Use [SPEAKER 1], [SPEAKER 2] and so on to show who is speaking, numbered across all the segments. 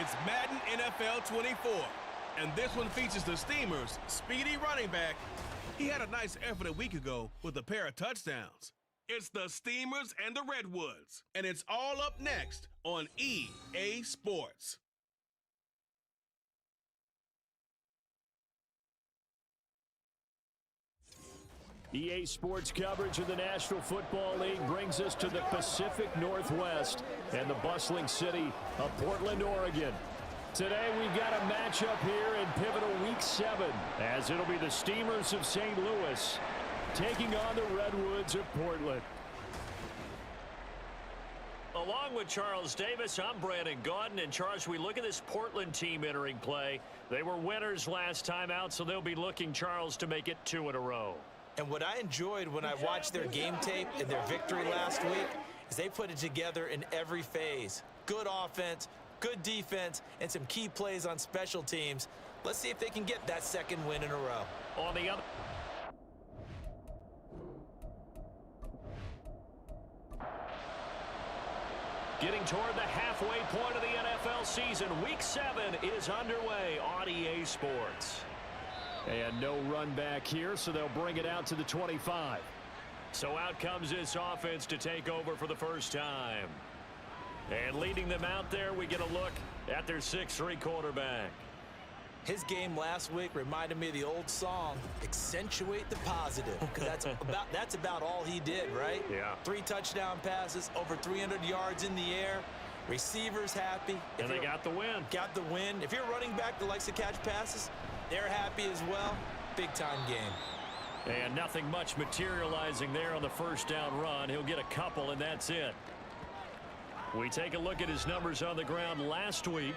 [SPEAKER 1] It's Madden NFL 24, and this one features the Steamers' speedy running back. He had a nice effort a week ago with a pair of touchdowns. It's the Steamers and the Redwoods, and it's all up next on EA Sports.
[SPEAKER 2] EA Sports coverage of the National Football League brings us to the Pacific Northwest and the bustling city of Portland, Oregon. Today we've got a matchup here in pivotal Week 7, as it'll be the Steamers of St. Louis taking on the Redwoods of Portland.
[SPEAKER 3] Along with Charles Davis, I'm Brandon Gaudin. And Charles, we look at this Portland team entering play. They were winners last time out, so they'll be looking, Charles, to make it 2 in a row.
[SPEAKER 4] And what I enjoyed when I watched their game tape and their victory last week is they put it together in every phase. Good offense, good defense, and some key plays on special teams. Let's see if they can get that second win in a row.
[SPEAKER 3] On the other... Getting toward the halfway point of the NFL season, Week 7 is underway on EA Sports.
[SPEAKER 2] And no run back here, so they'll bring it out to the 25.
[SPEAKER 3] So out comes this offense to take over for the first time. And leading them out there, we get a look at their 6'3" quarterback.
[SPEAKER 4] His game last week reminded me of the old song, Accentuate the Positive, because that's about all he did, right?
[SPEAKER 3] Yeah.
[SPEAKER 4] 3 touchdown passes, over 300 yards in the air. Receivers happy.
[SPEAKER 3] And they got the win.
[SPEAKER 4] Got the win. If you're running back that likes to catch passes, they're happy as well. Big-time game.
[SPEAKER 3] And nothing much materializing there on the first down run. He'll get a couple, and that's it. We take a look at his numbers on the ground last week.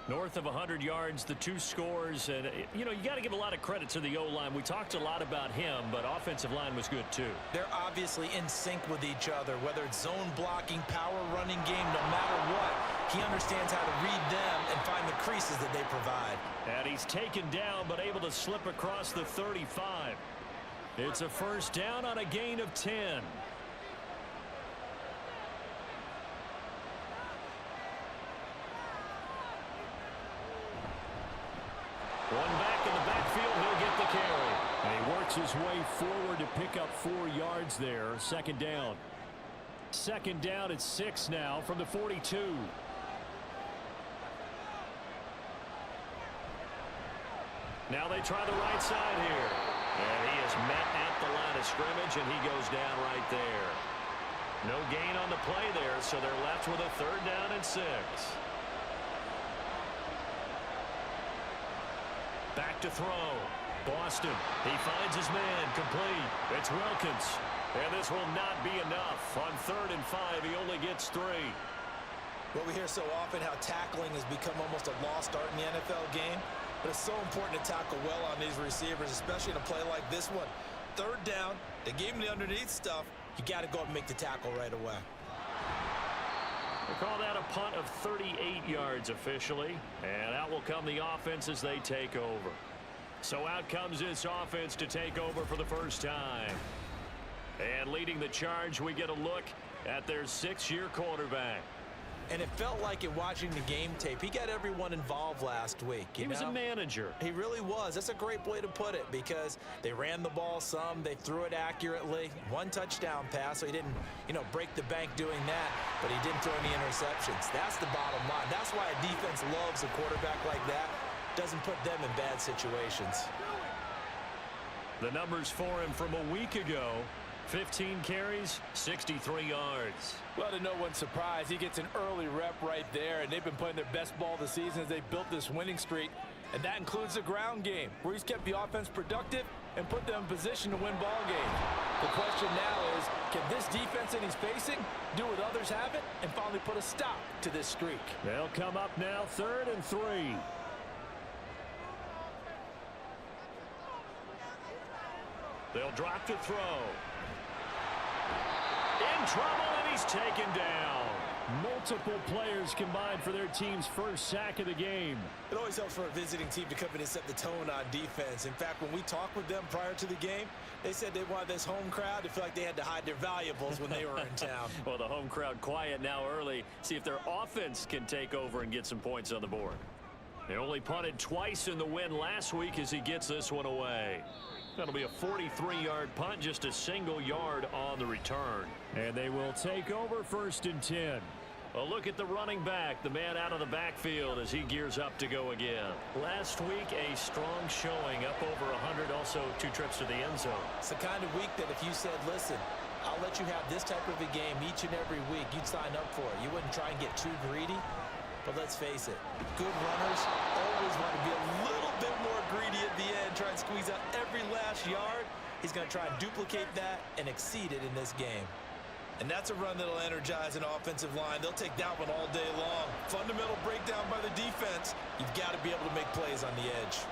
[SPEAKER 3] North of 100 yards, the 2 scores. And, you know, you got to give a lot of credit to the O-line. We talked a lot about him, but offensive line was good, too.
[SPEAKER 4] They're obviously in sync with each other, whether it's zone blocking, power running game, no matter what. He understands how to read them and find the creases that they provide.
[SPEAKER 3] And he's taken down, but able to slip across the 35. It's a first down on a gain of 10. One back in the backfield, he'll get the carry.
[SPEAKER 2] And he works his way forward to pick up 4 yards there. Second down. Second down at 6 now from the 42.
[SPEAKER 3] Now they try the right side here. And he is met at the line of scrimmage, and he goes down right there. No gain on the play there, so they're left with a 3rd down and 6. Back to throw. Boston. He finds his man. Complete. It's Wilkins. And this will not be enough. On 3rd and 5, he only gets 3.
[SPEAKER 4] Well, we hear so often how tackling has become almost a lost art in the NFL game. But it's so important to tackle well on these receivers, especially in a play like this one. 3rd down, they gave him the underneath stuff. You got to go up and make the tackle right away.
[SPEAKER 3] They call that a punt of 38 yards officially. And out will come the offense as they take over. So out comes this offense to take over for the first time. And leading the charge, we get a look at their 6-year quarterback.
[SPEAKER 4] And it felt like it watching the game tape. He got everyone involved last week.
[SPEAKER 3] He was a manager.
[SPEAKER 4] He really was. That's a great way to put it, because they ran the ball some. They threw it accurately. 1 touchdown pass, so he didn't, break the bank doing that, but he didn't throw any interceptions. That's the bottom line. That's why a defense loves a quarterback like that. Doesn't put them in bad situations.
[SPEAKER 3] The numbers for him from a week ago. 15 carries, 63 yards.
[SPEAKER 5] Well, to no one's surprise, he gets an early rep right there, and they've been playing their best ball this season as they built this winning streak, and that includes the ground game, where he's kept the offense productive and put them in position to win ball games. The question now is, can this defense that he's facing do what others haven't and finally put a stop to this streak?
[SPEAKER 2] They'll come up now 3rd and 3.
[SPEAKER 3] They'll drop to throw. In trouble, and he's taken down.
[SPEAKER 2] Multiple players combined for their team's first sack of the game.
[SPEAKER 4] It always helps for a visiting team to come in and set the tone on defense. In fact, when we talked with them prior to the game, they said they wanted this home crowd to feel like they had to hide their valuables when they were in town.
[SPEAKER 3] Well, the home crowd quiet now early. See if their offense can take over and get some points on the board. They only punted twice in the win last week as he gets this one away. That'll be a 43-yard punt, just a single yard on the return.
[SPEAKER 2] And they will take over 1st and 10.
[SPEAKER 3] A look at the running back, the man out of the backfield as he gears up to go again. Last week, a strong showing, up over 100, also 2 trips to the end zone.
[SPEAKER 4] It's the kind of week that if you said, listen, I'll let you have this type of a game each and every week, you'd sign up for it. You wouldn't try and get too greedy. But let's face it, good runners always want to be a little bit more greedy at the end, try and squeeze out every last yard. He's going to try and duplicate that and exceed it in this game. And that's a run that'll energize an offensive line. They'll take that one all day long. Fundamental breakdown by the defense. You've got to be able to make plays on the edge.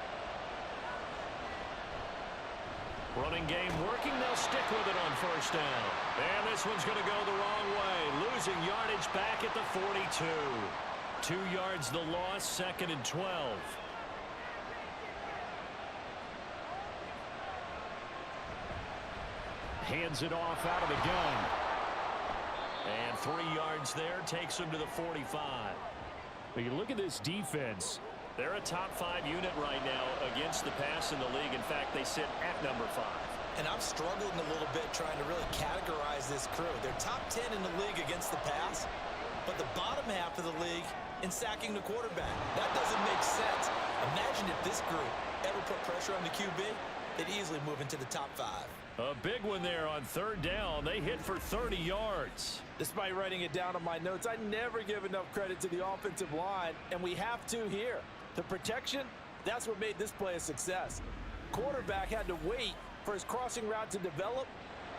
[SPEAKER 3] Running game working. They'll stick with it on 1st down. And this one's going to go the wrong way. Losing yardage back at the 42. 2 yards the loss, 2nd and 12.
[SPEAKER 2] Hands it off out of the gun.
[SPEAKER 3] And 3 yards there takes him to the 45.
[SPEAKER 2] But you look at this defense.
[SPEAKER 3] They're a top 5 unit right now against the pass in the league. In fact, they sit at number 5.
[SPEAKER 4] And I'm struggling a little bit trying to really categorize this crew. They're top 10 in the league against the pass, but the bottom half of the league in sacking the quarterback. That doesn't make sense. Imagine if this group ever put pressure on the QB, they'd easily move into the top 5.
[SPEAKER 2] A big one there on 3rd down. They hit for 30 yards.
[SPEAKER 5] Despite writing it down on my notes, I never give enough credit to the offensive line, and we have to here. The protection, that's what made this play a success. Quarterback had to wait for his crossing route to develop,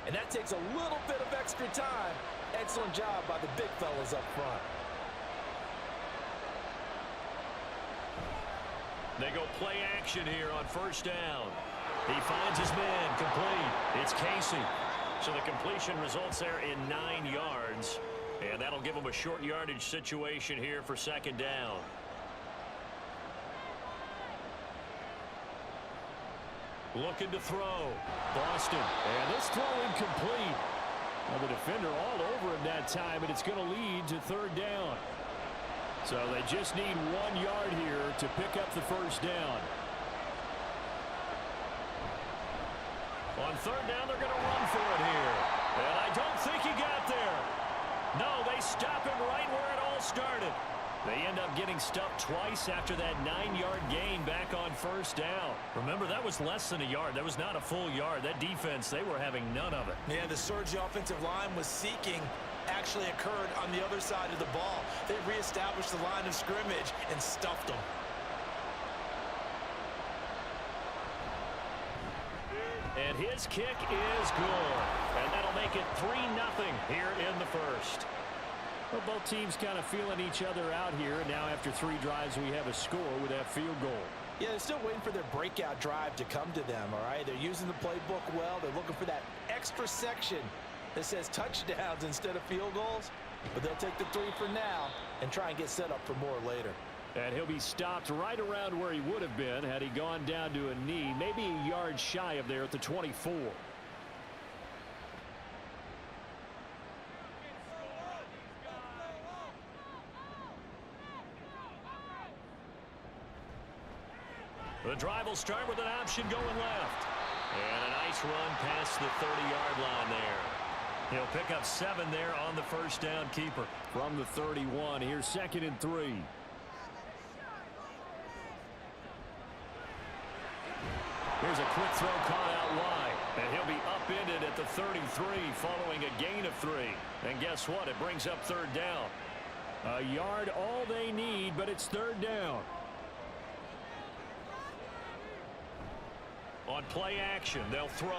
[SPEAKER 5] and that takes a little bit of extra time. Excellent job by the big fellas up front.
[SPEAKER 3] They go play action here on 1st down. He finds his man, complete. It's Casey. So the completion results there in 9 yards. And that'll give him a short yardage situation here for 2nd down. Looking to throw. Boston.
[SPEAKER 2] And this throw incomplete. Well, the defender all over him that time, and it's going to lead to 3rd down. So they just need 1 yard here to pick up the 1st down.
[SPEAKER 3] On 3rd down, they're going to run for it here. And I don't think he got there. No, they stop him right where it all started. They end up getting stuffed twice after that 9-yard gain back on 1st down. Remember, that was less than a yard. That was not a full yard. That defense, they were having none of it.
[SPEAKER 4] Yeah, the surge the offensive line was seeking actually occurred on the other side of the ball. They reestablished the line of scrimmage and stuffed them.
[SPEAKER 3] And his kick is good. And that'll make it 3-0 here in the 1st.
[SPEAKER 2] Well, both teams kind of feeling each other out here. Now after 3 drives, we have a score with that field goal.
[SPEAKER 4] Yeah, they're still waiting for their breakout drive to come to them, all right? They're using the playbook well. They're looking for that extra section that says touchdowns instead of field goals. But they'll take the 3 for now and try and get set up for more later.
[SPEAKER 2] And he'll be stopped right around where he would have been had he gone down to a knee, maybe a yard shy of there at the 24.
[SPEAKER 3] The drive will start with an option going left. And a nice run past the 30-yard line there. He'll pick up 7 there on the 1st down keeper.
[SPEAKER 2] From the 31, here's 2nd and 3.
[SPEAKER 3] Here's a quick throw caught out wide. And he'll be upended at the 33 following a gain of 3. And guess what? It brings up 3rd down.
[SPEAKER 2] A yard all they need, but it's 3rd down.
[SPEAKER 3] On play action, they'll throw.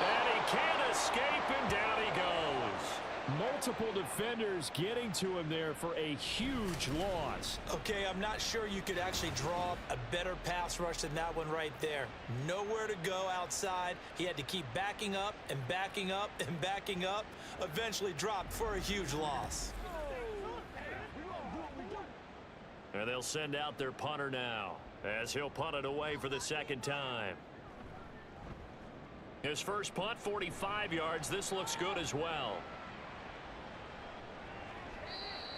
[SPEAKER 3] And he can't escape, and down he goes.
[SPEAKER 2] multiple defenders getting to him there for a huge loss.
[SPEAKER 4] Okay, I'm not sure you could actually draw a better pass rush than that one right there. Nowhere to go outside. He had to keep backing up and backing up and backing up. Eventually dropped for a huge loss.
[SPEAKER 3] And they'll send out their punter now as he'll punt it away for the second time. His first punt, 45 yards. This looks good as well.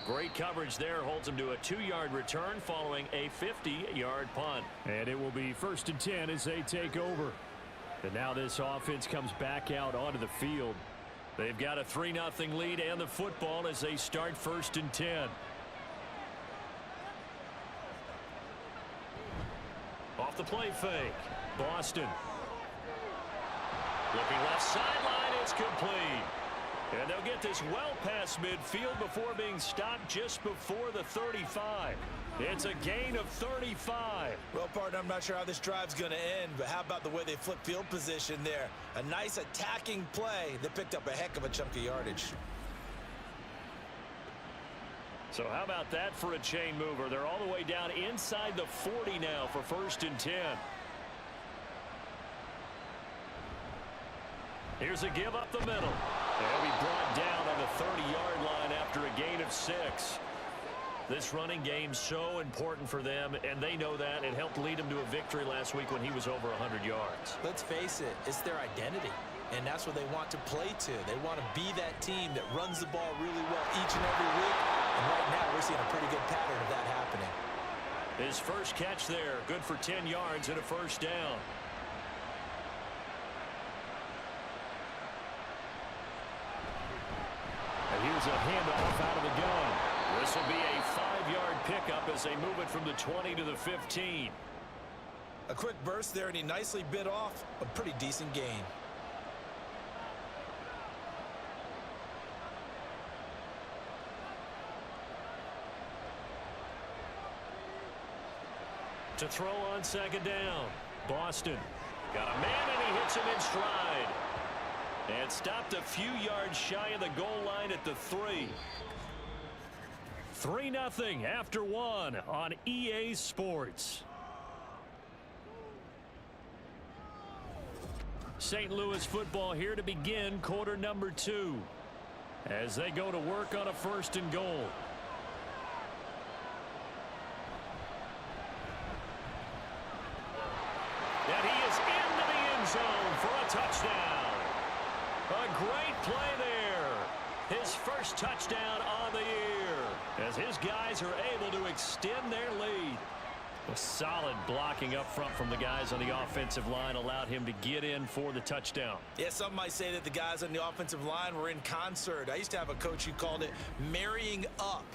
[SPEAKER 3] Great coverage there. Holds him to a 2-yard return following a 50-yard punt.
[SPEAKER 2] And it will be 1st and 10 as they take over. And now this offense comes back out onto the field.
[SPEAKER 3] They've got a 3-0 lead and the football as they start 1st and 10. Off the play fake. Boston. Looking left sideline, it's complete. And they'll get this well past midfield before being stopped just before the 35. It's a gain of 35.
[SPEAKER 4] Well, partner, I'm not sure how this drive's going to end, but how about the way they flip field position there? A nice attacking play that picked up a heck of a chunk of yardage.
[SPEAKER 3] So how about that for a chain mover? They're all the way down inside the 40 now for 1st and 10. Here's a give up the middle. They'll be brought down on the 30-yard line after a gain of 6. This running game so important for them, and they know that. It helped lead them to a victory last week when he was over 100 yards.
[SPEAKER 4] Let's face it, it's their identity, and that's what they want to play to. They want to be that team that runs the ball really well each and every week, and right now we're seeing a pretty good pattern of that happening.
[SPEAKER 3] His first catch there, good for 10 yards and a 1st down.
[SPEAKER 2] And here's a handoff out of the gun.
[SPEAKER 3] This will be a 5-yard pickup as they move it from the 20 to the 15.
[SPEAKER 4] A quick burst there, and he nicely bit off a pretty decent gain.
[SPEAKER 3] To throw on 2nd down. Boston got a man, and he hits him in stride. And stopped a few yards shy of the goal line at the 3. 3-0 after 1 on EA Sports. St. Louis football here to begin quarter number 2 as they go to work on a 1st and goal. And he is into the end zone for a touchdown. A great play there. His first touchdown on the year as his guys are able to extend their lead. A solid blocking up front from the guys on the offensive line allowed him to get in for the touchdown.
[SPEAKER 4] Yeah, some might say that the guys on the offensive line were in concert. I used to have a coach who called it marrying up,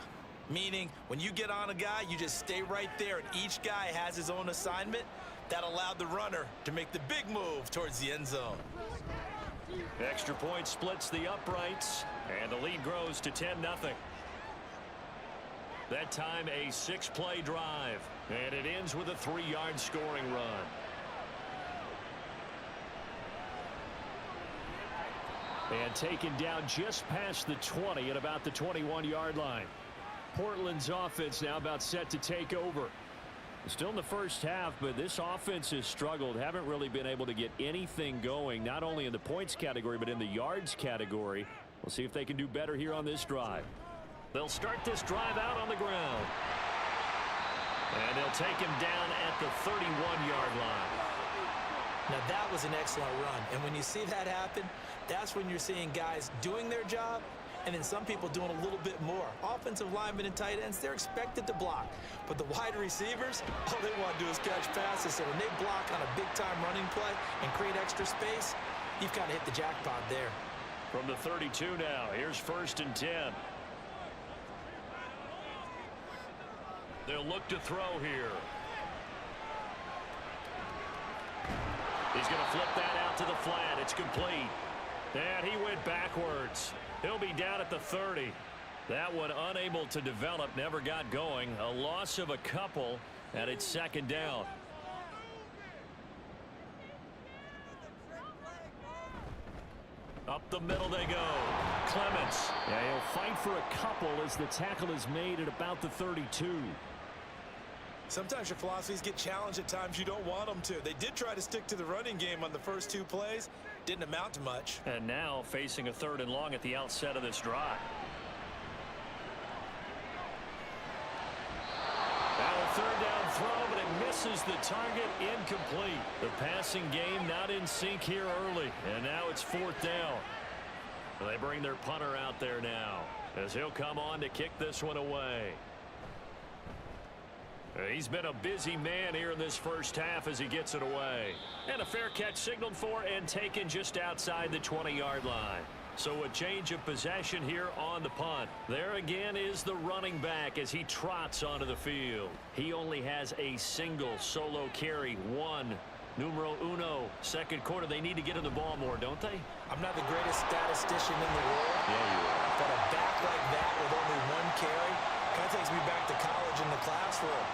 [SPEAKER 4] meaning when you get on a guy, you just stay right there, and each guy has his own assignment. That allowed the runner to make the big move towards the end zone.
[SPEAKER 3] Extra point splits the uprights, and the lead grows to 10-0. That time a 6-play drive, and it ends with a 3-yard scoring run.
[SPEAKER 2] And taken down just past the 20 at about the 21-yard line. Portland's offense now about set to take over. Still in the first half, but this offense has struggled. Haven't really been able to get anything going, not only in the points category, but in the yards category. We'll see if they can do better here on this drive.
[SPEAKER 3] They'll start this drive out on the ground. And they'll take him down at the 31-yard line.
[SPEAKER 4] Now that was an excellent run, and when you see that happen, that's when you're seeing guys doing their job and then some people doing a little bit more. Offensive linemen and tight ends, they're expected to block. But the wide receivers, all they want to do is catch passes. So when they block on a big-time running play and create extra space, you've kind of hit the jackpot there.
[SPEAKER 3] From the 32 now, here's 1st and 10. They'll look to throw here. He's going to flip that out to the flat. It's complete. And he went backwards. He'll be down at the 30. That one unable to develop, never got going. A loss of a couple, and it's 2nd down. Up the middle they go. Clements.
[SPEAKER 2] Yeah, he'll fight for a couple as the tackle is made at about the 32.
[SPEAKER 4] Sometimes your philosophies get challenged at times you don't want them to. They did try to stick to the running game on the first 2 plays. Didn't amount to much.
[SPEAKER 3] And now facing a 3rd and long at the outset of this drive. Now a 3rd down throw, but it misses the target. Incomplete. The passing game not in sync here early. And now it's 4th down. They bring their punter out there now as he'll come on to kick this one away. He's been a busy man here in this first half as he gets it away. And a fair catch signaled for and taken just outside the 20-yard line. So a change of possession here on the punt. There again is the running back as he trots onto the field. He only has a single solo carry, 1. Numero uno. Second quarter, they need to get in the ball more, don't they?
[SPEAKER 4] I'm not the greatest statistician in the world.
[SPEAKER 3] Yeah, you are.
[SPEAKER 4] But a back like that with only 1 carry kind of takes me back to college in the classroom.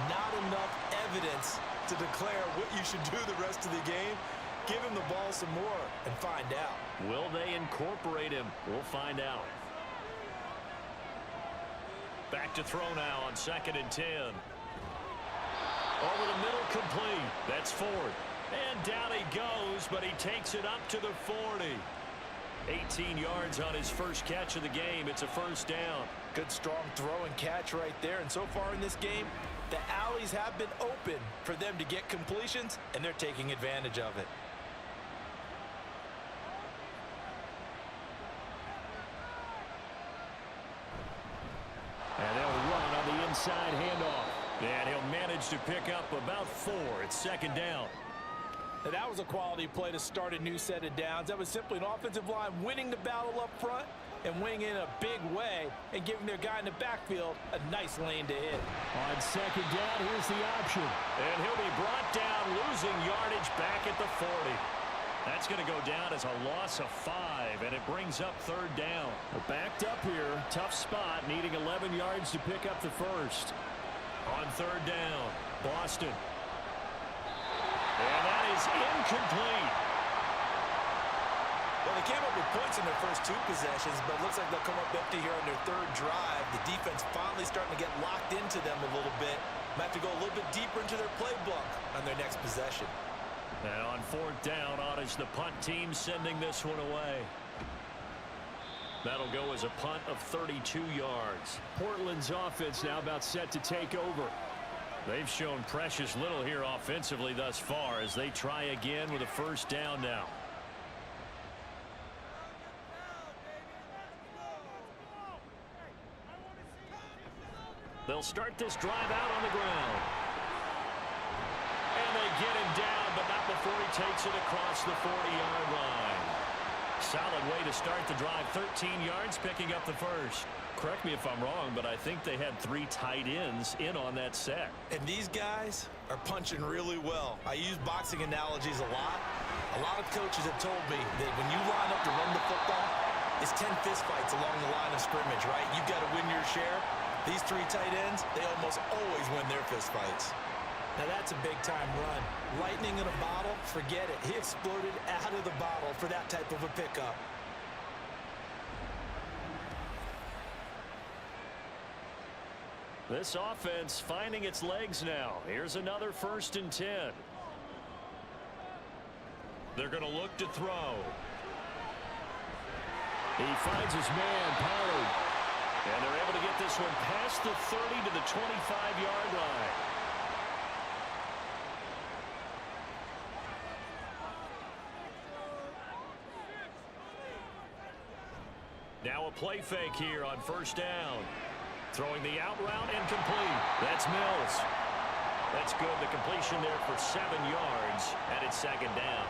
[SPEAKER 4] Not enough evidence to declare what you should do the rest of the game. Give him the ball some more and find out.
[SPEAKER 3] Will they incorporate him? We'll find out. Back to throw now on 2nd and 10. Over the middle, complete. That's Ford. And down he goes, but he takes it up to the 40. 18 yards on his first catch of the game. It's a 1st down.
[SPEAKER 4] Good, strong throw and catch right there. And so far in this game, the alleys have been open for them to get completions, and they're taking advantage of it.
[SPEAKER 2] And they'll run on the inside handoff. And he'll manage to pick up about 4. It's 2nd down.
[SPEAKER 5] Now, that was a quality play to start a new set of downs. That was simply an offensive line winning the battle up front and winning in a big way and giving their guy in the backfield a nice lane to hit.
[SPEAKER 2] On 2nd down, here's the option.
[SPEAKER 3] And he'll be brought down, losing yardage back at the 40. That's going to go down as a loss of 5, and it brings up 3rd down.
[SPEAKER 2] They're backed up here. Tough spot, needing 11 yards to pick up the first.
[SPEAKER 3] On 3rd down, Boston. And that is incomplete.
[SPEAKER 4] Well, they came up with points in their first 2 possessions, but it looks like they'll come up empty here on their 3rd drive. The defense finally starting to get locked into them a little bit. Might have to go a little bit deeper into their playbook on their next possession.
[SPEAKER 3] And on 4th down, on is the punt team sending this one away. That'll go as a punt of 32 yards.
[SPEAKER 2] Portland's offense now about set to take over.
[SPEAKER 3] They've shown precious little here offensively thus far as they try again with a 1st down now. They'll start this drive out on the ground. And they get him down, but not before he takes it across the 40-yard line. Solid way to start the drive. 13 yards, picking up the first. Correct me if I'm wrong, but I think they had 3 tight ends in on that set.
[SPEAKER 4] And these guys are punching really well. I use boxing analogies a lot. A lot of coaches have told me that when you line up to run the football, it's 10 fistfights along the line of scrimmage, right? You've got to win your share. These 3 tight ends, they almost always win their fistfights. Now that's a big-time run. Lightning in a bottle, forget it. He exploded out of the bottle for that type of a pickup.
[SPEAKER 3] This offense finding its legs now. Here's another 1st and 10. They're going to look to throw.
[SPEAKER 2] He finds his man, Pollard.
[SPEAKER 3] And they're able to get this one past the 30 to the 25-yard line. Now a play fake here on 1st down. Throwing the out route and complete. That's Mills. That's good. The completion there for 7 yards, and it's 2nd down.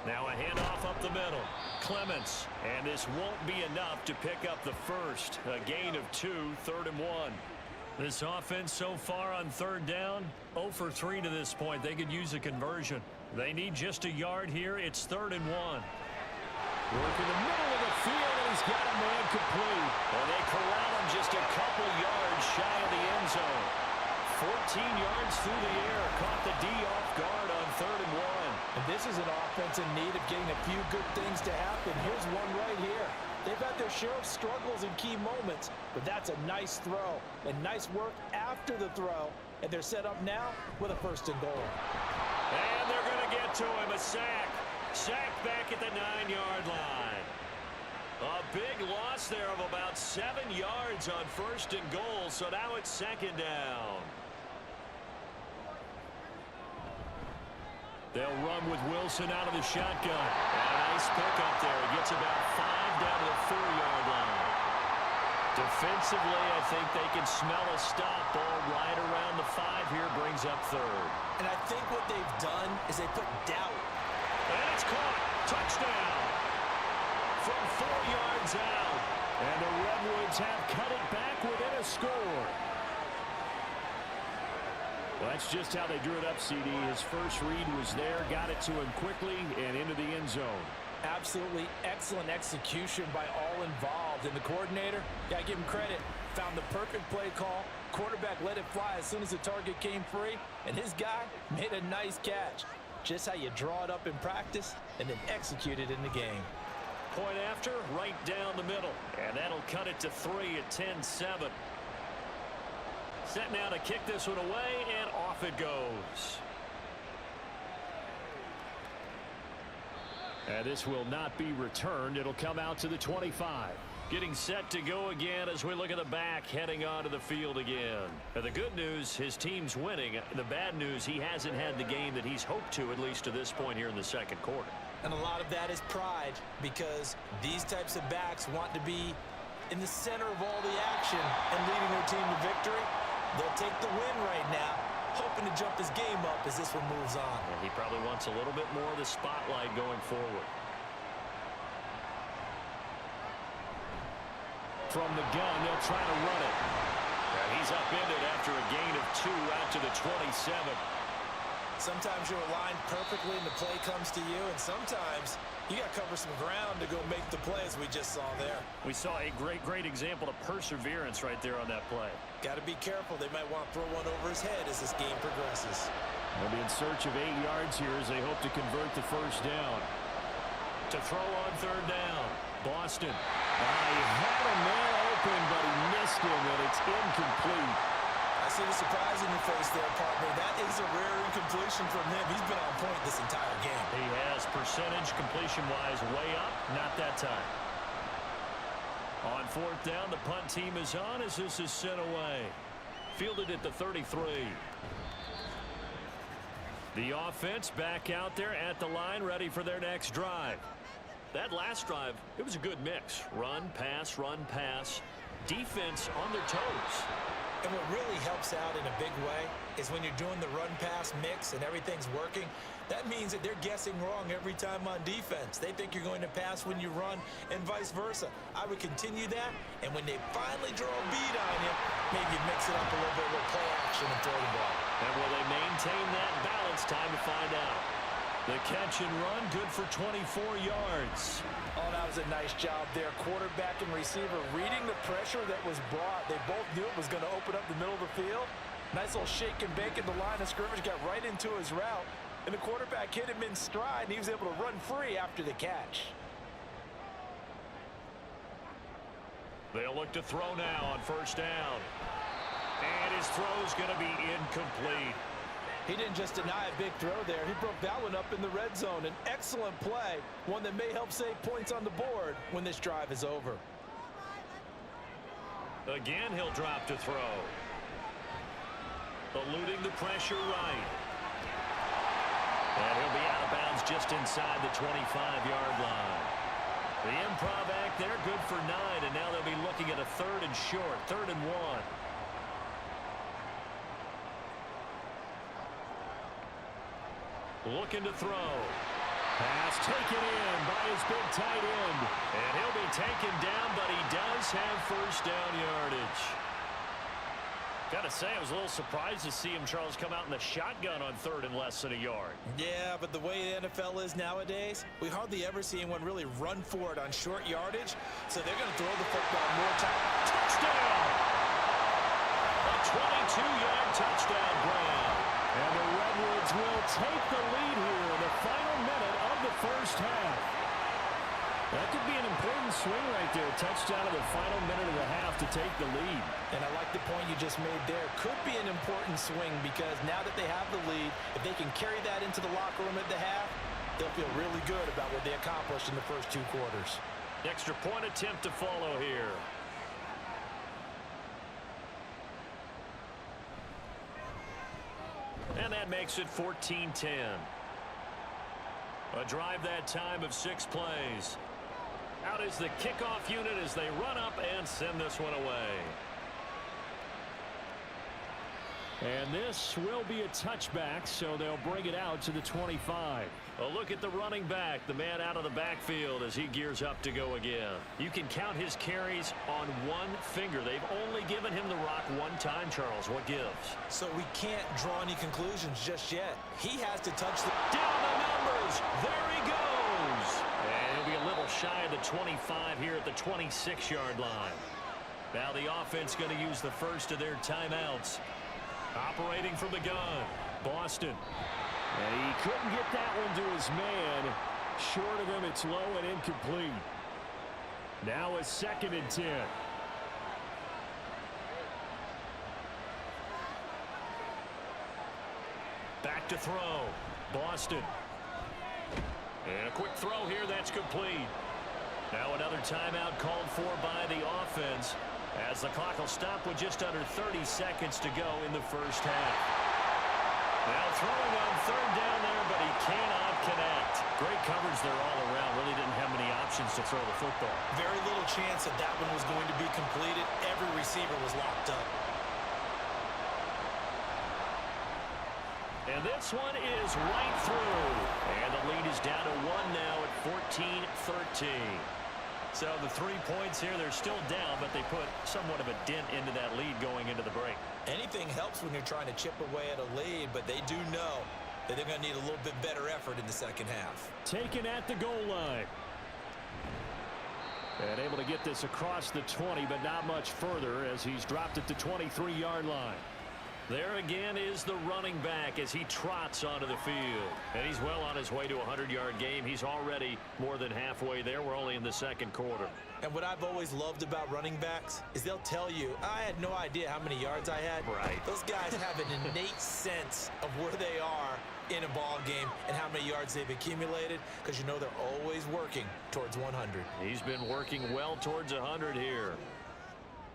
[SPEAKER 3] Now a handoff up the middle. Clements. And this won't be enough to pick up the first. A gain of 2, 3rd and 1. This offense so far on 3rd down, 0 for 3 to this point. They could use a conversion. They need just a yard here. It's 3rd and 1.
[SPEAKER 2] Work in the middle of the field, and he's got a man complete.
[SPEAKER 3] And they corral him just a couple yards shy of the end zone. yards through the air. Caught the D off guard on 3rd and 1.
[SPEAKER 5] And this is an offense in need of getting a few good things to happen. Here's one right here. They've had their share of struggles in key moments, but that's a nice throw and nice work after the throw. And they're set up now with a 1st and goal.
[SPEAKER 3] And they're going to get to him. A sack. Sack back at the 9-yard line. A big loss there of about 7 yards on 1st and goal, so now it's 2nd down. They'll run with Wilson out of the shotgun. And a nice pickup there. He gets about 5 down to the 4-yard line. Defensively, I think they can smell a stop. Ball right around the 5 here, brings up 3rd.
[SPEAKER 4] And I think what they've done is they put doubt.
[SPEAKER 3] And it's caught. Touchdown. From 4 yards out. And the Redwoods have cut it back within a score.
[SPEAKER 2] Well, that's just how they drew it up, CD. His first read was there, got it to him quickly, and into the end zone.
[SPEAKER 5] Absolutely excellent execution by all involved. And the coordinator, got to give him credit, found the perfect play call. Quarterback let it fly as soon as the target came free, and his guy made a nice catch. Just how you draw it up in practice and then execute it in the game.
[SPEAKER 3] Point after, right down the middle. And that'll cut it to 3 at 10-7. Set now to kick this one away, and off it goes.
[SPEAKER 2] And this will not be returned. It'll come out to the 25.
[SPEAKER 3] Getting set to go again as we look at the back, heading onto the field again. And the good news, his team's winning. The bad news, he hasn't had the game that he's hoped to, at least to this point here in the 2nd quarter.
[SPEAKER 4] And a lot of that is pride, because these types of backs want to be in the center of all the action and leading their team to victory. They'll take the win right now, hoping to jump his game up as this one moves on.
[SPEAKER 3] And he probably wants a little bit more of the spotlight going forward.
[SPEAKER 2] From the gun, they'll try to run it.
[SPEAKER 3] And he's upended after a gain of 2 out to the 27.
[SPEAKER 4] Sometimes you're aligned perfectly and the play comes to you, and sometimes you got to cover some ground to go make the play, as we just saw there.
[SPEAKER 3] We saw a great example of perseverance right there on that play.
[SPEAKER 4] Got to be careful. They might want to throw one over his head as this game progresses.
[SPEAKER 2] They'll be in search of 8 yards here as they hope to convert the 1st down.
[SPEAKER 3] To throw on 3rd down.
[SPEAKER 2] Boston. He had a man open, but he missed him, and it's incomplete.
[SPEAKER 4] I see the surprise in your face there, partner. That is a rare incompletion from him. He's been on point this entire game.
[SPEAKER 3] He has, percentage completion-wise way up, not that time. On 4th down, the punt team is on as this is sent away. Fielded at the 33. The offense back out there at the line, ready for their next drive. That last drive, it was a good mix. Run, pass. Defense on their toes.
[SPEAKER 4] And what really helps out in a big way is when you're doing the run-pass mix and everything's working, that means that they're guessing wrong every time on defense. They think you're going to pass when you run and vice versa. I would continue that, and when they finally draw a bead on you, maybe mix it up a little bit with play action and throw the ball.
[SPEAKER 3] And will they maintain that balance? Time to find out. The catch and run, good for 24 yards.
[SPEAKER 5] Oh, that was a nice job there. Quarterback and receiver reading the pressure that was brought. They both knew it was going to open up the middle of the field. Nice little shake and bake at the line of scrimmage, got right into his route. And the quarterback hit him in stride, and he was able to run free after the catch.
[SPEAKER 3] They'll look to throw now on 1st down. And his throw's going to be incomplete.
[SPEAKER 5] He didn't just deny a big throw there. He broke that one up in the red zone. An excellent play, one that may help save points on the board when this drive is over.
[SPEAKER 3] Again, he'll drop to throw. Eluding the pressure right. And he'll be out of bounds just inside the 25-yard line. The improv act there, good for 9, and now they'll be looking at a 3rd and short, 3rd and 1. Looking to throw.
[SPEAKER 2] Pass taken in by his big tight end.
[SPEAKER 3] And he'll be taken down, but he does have 1st down yardage. Got to say, I was a little surprised to see him, Charles, come out in the shotgun on 3rd and less than a yard.
[SPEAKER 4] Yeah, but the way the NFL is nowadays, we hardly ever see anyone really run for it on short yardage. So they're going to throw the football more time.
[SPEAKER 3] Touchdown! A 22-yard touchdown grab.
[SPEAKER 2] And the Redwoods will take the lead here in the final minute of the first half. That could be an important swing right there. Touchdown in the final minute of the half to take the lead.
[SPEAKER 4] And I like the point you just made there. Could be an important swing because now that they have the lead, if they can carry that into the locker room at the half, they'll feel really good about what they accomplished in the first 2 quarters.
[SPEAKER 3] Extra point attempt to follow here. And that makes it 14-10. A drive that time of 6 plays. Out is the kickoff unit as they run up and send this one away.
[SPEAKER 2] And this will be a touchback, so they'll bring it out to the 25.
[SPEAKER 3] A look at the running back, the man out of the backfield as he gears up to go again. You can count his carries on one finger. They've only given him the rock one time, Charles. What gives?
[SPEAKER 4] So we can't draw any conclusions just yet. He has to touch the...
[SPEAKER 3] Down the numbers. There he goes. And he'll be a little shy of the 25 here at the 26-yard line. Now the offense going to use the first of their timeouts. Operating from the gun, Boston.
[SPEAKER 2] And he couldn't get that one to his man. Short of him, it's low and incomplete. Now a 2nd and 10.
[SPEAKER 3] Back to throw, Boston. And a quick throw here, that's complete. Now another timeout called for by the offense, as the clock will stop with just under 30 seconds to go in the first half. Now throwing on 3rd down there, but he cannot connect. Great coverage there all around. Really didn't have many options to throw the football.
[SPEAKER 4] Very little chance that that one was going to be completed. Every receiver was locked up.
[SPEAKER 3] And this one is right through. And the lead is down to 1 now at 14-13. So the 3 points here, they're still down, but they put somewhat of a dent into that lead going into the break.
[SPEAKER 4] Anything helps when you're trying to chip away at a lead, but they do know that they're going to need a little bit better effort in the second half.
[SPEAKER 2] Taken at the goal line. And able to get this across the 20, but not much further as he's dropped at the 23-yard line.
[SPEAKER 3] There again is the running back as he trots onto the field. And he's well on his way to a 100-yard game. He's already more than halfway there. We're only in the 2nd quarter.
[SPEAKER 4] And what I've always loved about running backs is they'll tell you, I had no idea how many yards I had.
[SPEAKER 3] Right.
[SPEAKER 4] Those guys have an innate sense of where they are in a ball game and how many yards they've accumulated, because you know they're always working towards 100.
[SPEAKER 3] He's been working well towards 100 here.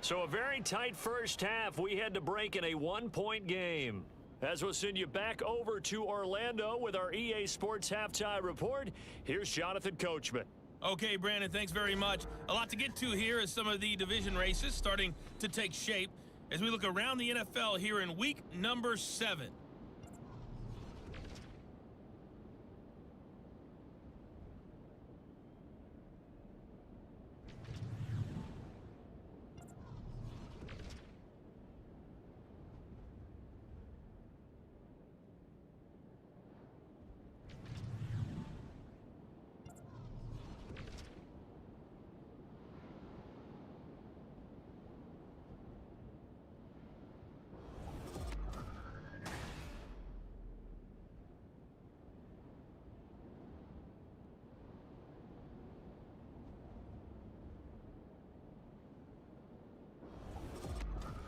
[SPEAKER 3] So a very tight first half. We had to break in a 1-point game. As we'll send you back over to Orlando with our EA Sports Halftime Report, here's Jonathan Coachman.
[SPEAKER 6] Okay, Brandon, thanks very much. A lot to get to here as some of the division races starting to take shape as we look around the NFL here in week number 7.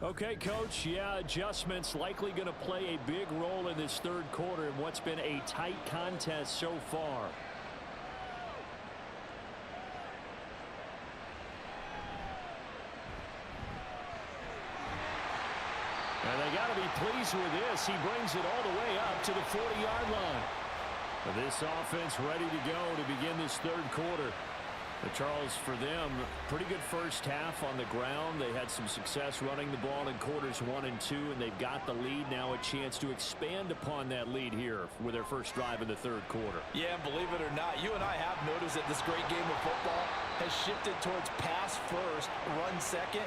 [SPEAKER 2] Okay, Coach, yeah, adjustments likely going to play a big role in this 3rd quarter in what's been a tight contest so far. And they got to be pleased with this. He brings it all the way up to the 40-yard line. And this offense ready to go to begin this 3rd quarter. But Charles, for them, pretty good first half on the ground. They had some success running the ball in quarters 1 and 2, and they've got the lead now, a chance to expand upon that lead here with their first drive in the 3rd quarter.
[SPEAKER 5] Yeah, and believe it or not, you and I have noticed that this great game of football has shifted towards pass first, run second.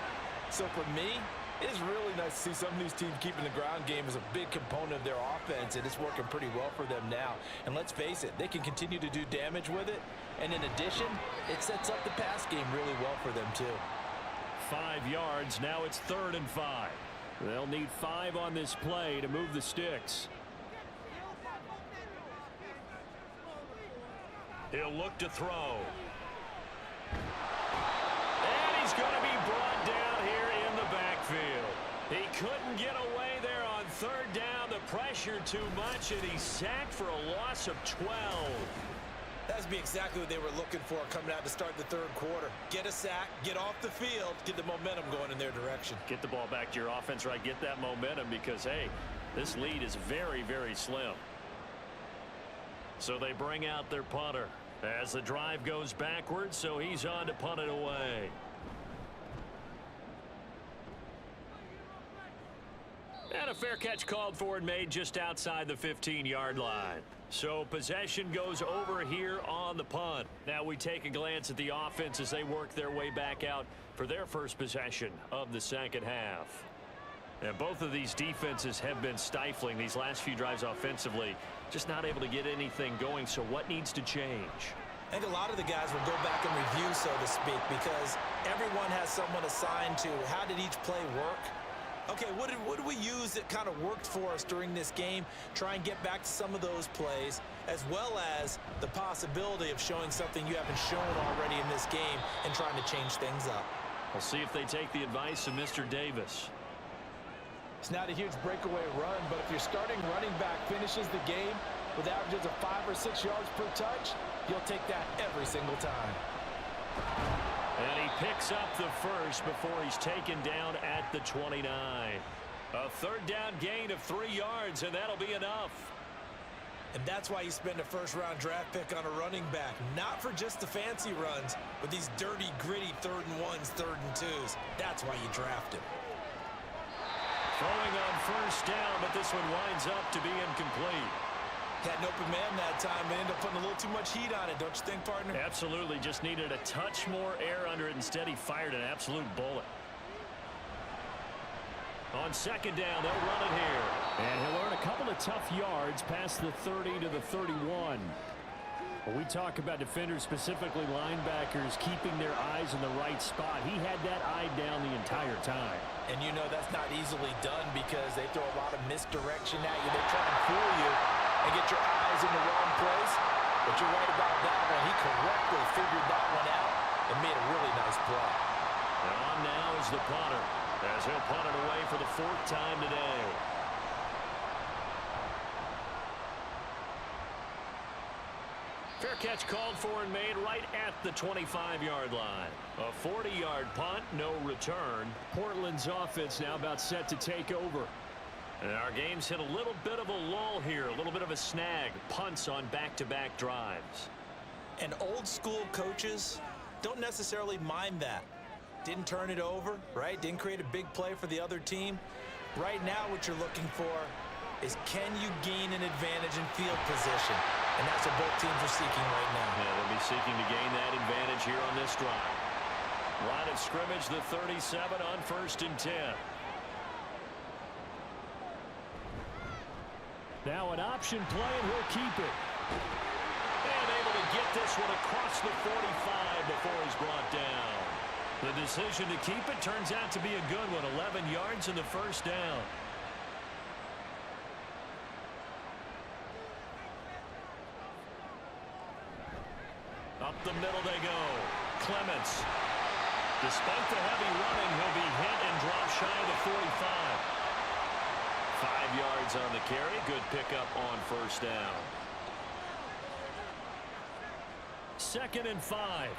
[SPEAKER 5] So for me, it is really nice to see some of these teams keeping the ground game as a big component of their offense, and it's working pretty well for them now. And let's face it, they can continue to do damage with it. And in addition, it sets up the pass game really well for them too.
[SPEAKER 3] 5 yards. Now it's 3rd and 5.
[SPEAKER 2] They'll need 5 on this play to move the sticks.
[SPEAKER 3] He'll look to throw. And he's going to be brought down here in the backfield. He couldn't get away there on third down. The pressure too much, and he's sacked for a loss of 12.
[SPEAKER 4] That's be exactly what they were looking for coming out to start the third quarter. Get a sack, get off the field, get the momentum going in their direction.
[SPEAKER 3] Get the ball back to your offense, right? Get that momentum because, hey, this lead is very, very slim. So they bring out their punter as the drive goes backwards, so he's on to punt it away. And a fair catch called for and made just outside the 15-yard line. So possession goes over here on the punt. Now we take a glance at the offense as they work their way back out for their first possession of the second half. And both of these defenses have been stifling these last few drives offensively. Just not able to get anything going. So what needs to change?
[SPEAKER 4] I think a lot of the guys will go back and review, so to speak, because everyone has someone assigned to how did each play work. Okay, what did we use that kind of worked for us during this game? Try and get back to some of those plays, as well as the possibility of showing something you haven't shown already in this game and trying to change things up.
[SPEAKER 3] We'll see if they take the advice of Mr. Davis.
[SPEAKER 5] It's not a huge breakaway run, but if your starting running back finishes the game with averages of 5 or 6 yards per touch, you'll take that every single time.
[SPEAKER 3] And he picks up the first before he's taken down at the 29. A third down gain of 3 yards, and that'll be enough.
[SPEAKER 4] And that's why you spend a first-round draft pick on a running back. Not for just the fancy runs, but these dirty, gritty 3rd and 1s, 3rd and 2s. That's why you draft him.
[SPEAKER 3] Throwing on first down, but this one winds up to be incomplete.
[SPEAKER 4] Had an open man that time and ended up putting a little too much heat on it, don't you think, partner?
[SPEAKER 3] Absolutely. Just needed a touch more air under it. Instead, he fired an absolute bullet. On second down, they'll run it here.
[SPEAKER 2] And he'll earn a couple of tough yards past the 30 to the 31. When we talk about defenders, specifically linebackers, keeping their eyes in the right spot, he had that eye down the entire time.
[SPEAKER 4] And you know that's not easily done because they throw a lot of misdirection at you. They try and fool you and get your eyes in the wrong place. But you're right about that one. He correctly figured that one out and made a really nice play.
[SPEAKER 3] And on now is the punter, as he'll punt it away for the 4th time today. Fair catch called for and made right at the 25-yard line. A 40-yard punt, no return.
[SPEAKER 2] Portland's offense now about set to take over.
[SPEAKER 3] And our game's hit a little bit of a lull here, a little bit of a snag. Punts on back-to-back drives.
[SPEAKER 4] And old school coaches don't necessarily mind that. Didn't turn it over, right? Didn't create a big play for the other team. Right now what you're looking for is can you gain an advantage in field position? And that's what both teams are seeking right now.
[SPEAKER 3] Yeah, they'll be seeking to gain that advantage here on this drive. Line of scrimmage, the 37 on 1st and 10.
[SPEAKER 2] Now an option play, and he'll keep it.
[SPEAKER 3] And able to get this one across the 45 before he's brought down. The decision to keep it turns out to be a good one. 11 yards in the first down. Up the middle they go. Clements. Despite the heavy running, he'll be hit and drop shy of the 45. 5 yards on the carry. Good pickup on first down. 2nd and 5.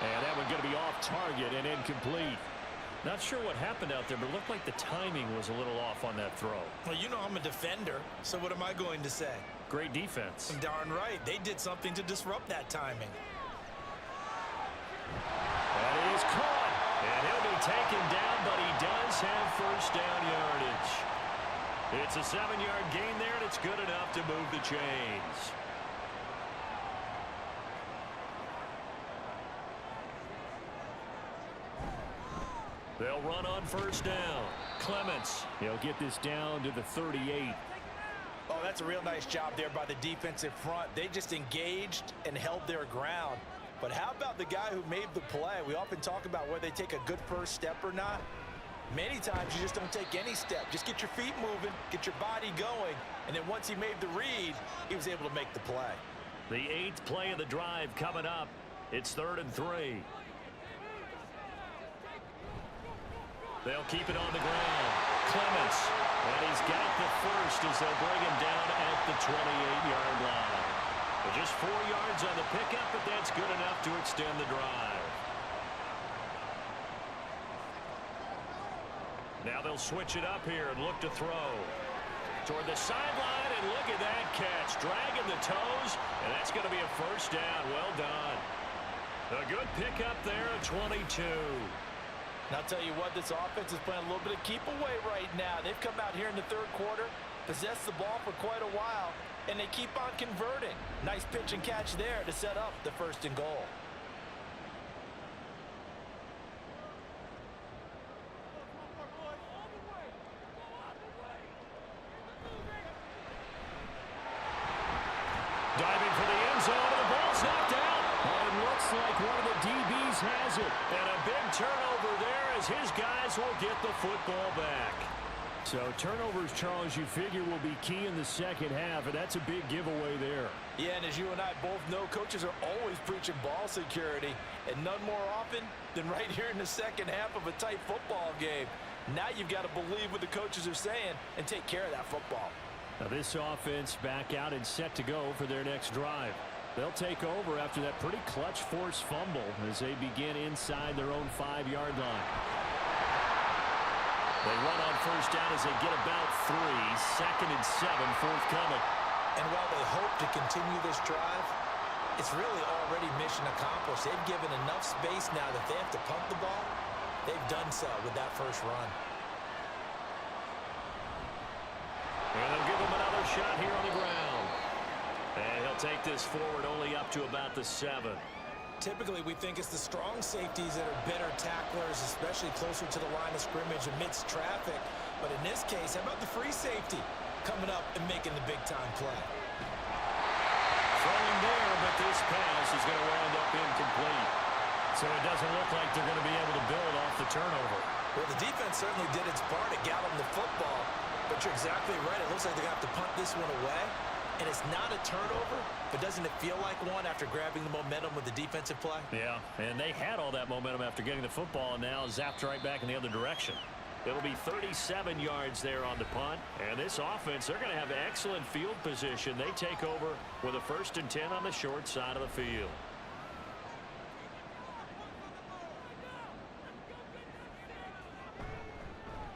[SPEAKER 3] And that one going to be off target and incomplete. Not sure what happened out there, but it looked like the timing was a little off on that throw.
[SPEAKER 4] Well, you know I'm a defender, so what am I going to say?
[SPEAKER 3] Great defense.
[SPEAKER 4] Darn right. They did something to disrupt that timing.
[SPEAKER 3] That is caught. And he'll be taken down, but he does have first down yardage. It's a 7-yard gain there, and it's good enough to move the chains. They'll run on first down. Clements.
[SPEAKER 2] He'll get this down to the 38.
[SPEAKER 4] Oh, that's a real nice job there by the defensive front. They just engaged and held their ground. But how about the guy who made the play? We often talk about whether they take a good first step or not. Many times you just don't take any step. Just get your feet moving, get your body going, and then once he made the read, he was able to make the play.
[SPEAKER 3] The 8th play of the drive coming up. It's 3rd and 3. They'll keep it on the ground. Clements, and he's got the first as they'll bring him down at the 28-yard line. Just 4 yards on the pickup, but that's good enough to extend the drive. Now they'll switch it up here and look to throw. Toward the sideline, and look at that catch. Dragging the toes, and that's going to be a first down. Well done. A good pickup there at 22.
[SPEAKER 5] And I'll tell you what, this offense is playing a little bit of keep away right now. They've come out here in the 3rd quarter, possessed the ball for quite a while, and they keep on converting. Nice pitch and catch there to set up the 1st and goal.
[SPEAKER 3] Diving for the end zone, and the ball's knocked out. And it looks like one of the DBs has it. And a big turnover there as his guys will get the football back.
[SPEAKER 2] So turnovers, Charles, you figure will be key in the second half, and that's a big giveaway there.
[SPEAKER 5] Yeah, and as you and I both know, coaches are always preaching ball security, and none more often than right here in the second half of a tight football game. Now you've got to believe what the coaches are saying and take care of that football.
[SPEAKER 2] Now this offense back out and set to go for their next drive. They'll take over after that pretty clutch force fumble as they begin inside their own 5-yard line. They run on first down as they get about 3. 2nd and 7 forthcoming.
[SPEAKER 4] And while they hope to continue this drive, it's really already mission accomplished. They've given enough space now that they have to punt the ball. They've done so with that first run.
[SPEAKER 3] And they'll give him another shot here on the ground. And he'll take this forward only up to about the 7.
[SPEAKER 4] Typically, we think it's the strong safeties that are better tacklers, especially closer to the line of scrimmage amidst traffic. But in this case, how about the free safety coming up and making the big-time play?
[SPEAKER 3] Throwing there, but this pass is going to wind up incomplete. So it doesn't look like they're going to be able to build off the turnover.
[SPEAKER 4] Well, the defense certainly did its part to gallop the football. But you're exactly right. It looks like they're going to have to punt this one away. And it's not a turnover, but doesn't it feel like one after grabbing the momentum with the defensive play?
[SPEAKER 3] Yeah, and they had all that momentum after getting the football, and now zapped right back in the other direction. It'll be 37 yards there on the punt. And this offense, they're going to have excellent field position. They take over with a 1st and 10 on the short side of the field.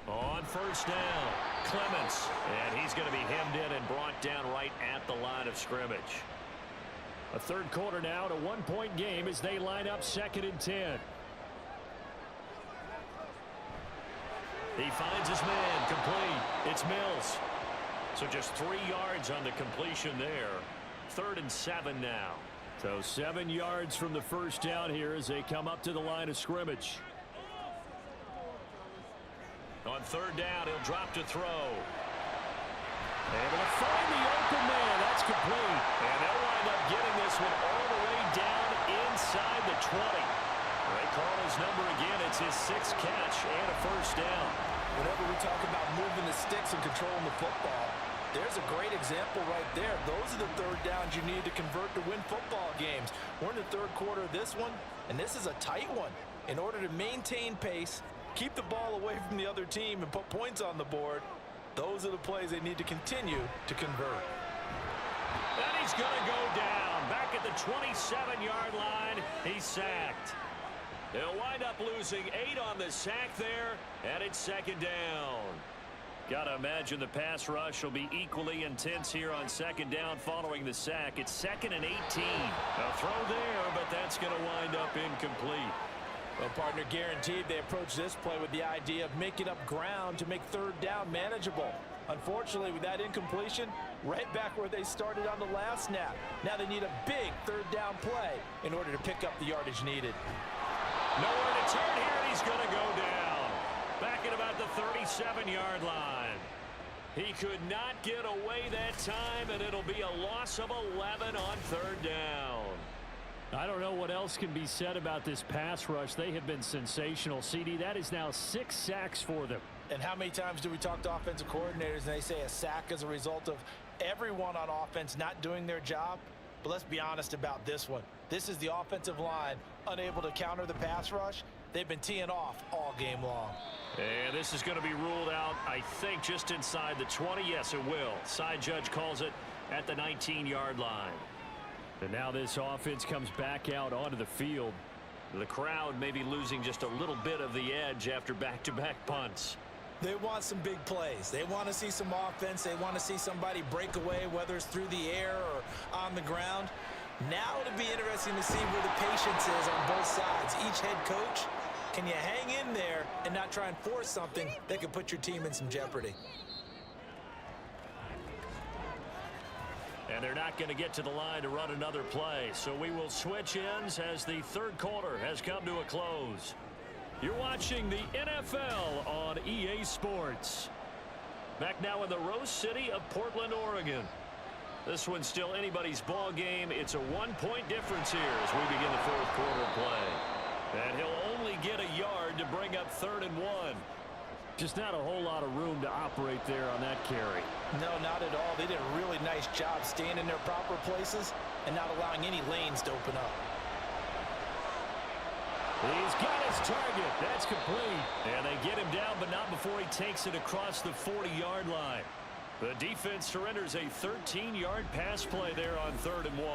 [SPEAKER 3] On first down, Clements, and he's going to be hemmed in and brought down right at the line of scrimmage.
[SPEAKER 2] A 3rd quarter now, to 1-point game as they line up 2nd and 10.
[SPEAKER 3] He finds his man, complete. It's Mills. So just 3 yards on the completion there. 3rd and 7 now.
[SPEAKER 2] So 7 yards from the first down here as they come up to the line of scrimmage.
[SPEAKER 3] On 3rd down, he'll drop to throw.
[SPEAKER 2] Able to find the open man. That's complete.
[SPEAKER 3] And they'll wind up getting this one all the way down inside the 20. They call his number again. It's his 6th catch and a first down.
[SPEAKER 5] Whenever we talk about moving the sticks and controlling the football, there's a great example right there. Those are the 3rd downs you need to convert to win football games. We're in the 3rd quarter of this one, and this is a tight one. In order to maintain pace, keep the ball away from the other team, and put points on the board, those are the plays they need to continue to convert.
[SPEAKER 3] And he's going to go down. Back at the 27-yard line, he's sacked. They'll wind up losing 8 on the sack there, and it's 2nd down.
[SPEAKER 2] Got to imagine the pass rush will be equally intense here on 2nd down following the sack. It's 2nd and 18.
[SPEAKER 3] A throw there, but that's going to wind up incomplete.
[SPEAKER 5] Well, partner, guaranteed they approach this play with the idea of making up ground to make 3rd down manageable. Unfortunately, with that incompletion, right back where they started on the last snap. Now they need a big 3rd down play in order to pick up the yardage needed.
[SPEAKER 3] Nowhere to turn here, and he's going to go down. Back at about the 37-yard line. He could not get away that time, and it'll be a loss of 11 on 3rd down.
[SPEAKER 2] I don't know what else can be said about this pass rush. They have been sensational. CD, that is now 6 sacks for them.
[SPEAKER 5] And how many times do we talk to offensive coordinators and they say a sack is a result of everyone on offense not doing their job? But let's be honest about this one. This is the offensive line unable to counter the pass rush. They've been teeing off all game long.
[SPEAKER 3] And this is going to be ruled out, I think, just inside the 20. Yes, it will. Side judge calls it at the 19-yard line.
[SPEAKER 2] And now this offense comes back out onto the field.
[SPEAKER 3] The crowd may be losing just a little bit of the edge after back-to-back punts.
[SPEAKER 4] They want some big plays. They want to see some offense. They want to see somebody break away, whether it's through the air or on the ground. Now it'll be interesting to see where the patience is on both sides. Each head coach, can you hang in there and not try and force something that could put your team in some jeopardy?
[SPEAKER 3] And they're not going to get to the line to run another play. So we will switch ends as the third quarter has come to a close. You're watching the NFL on EA Sports. Back now in the Rose City of Portland, Oregon. This one's still anybody's ball game. It's a 1-point difference here as we begin the fourth quarter play. And he'll only get a yard to bring up 3rd and 1.
[SPEAKER 2] Just not a whole lot of room to operate there on that carry.
[SPEAKER 5] No, not at all. They did a really nice job staying in their proper places and not allowing any lanes to open up.
[SPEAKER 2] He's got his target. That's complete. And they get him down, but not before he takes it across the 40-yard line. The defense surrenders a 13-yard pass play there on 3rd and 1.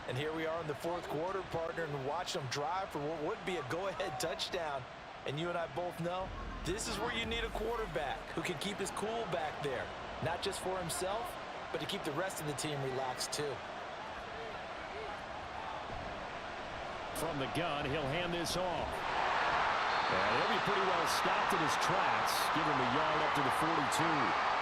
[SPEAKER 5] And here we are in the fourth quarter, partner, and watch them drive for what would be a go-ahead touchdown. And you and I both know this is where you need a quarterback who can keep his cool back there. Not just for himself, but to keep the rest of the team relaxed too.
[SPEAKER 2] From the gun, he'll hand this off. And he'll be pretty well stopped in his tracks. Give him a yard up to the 42.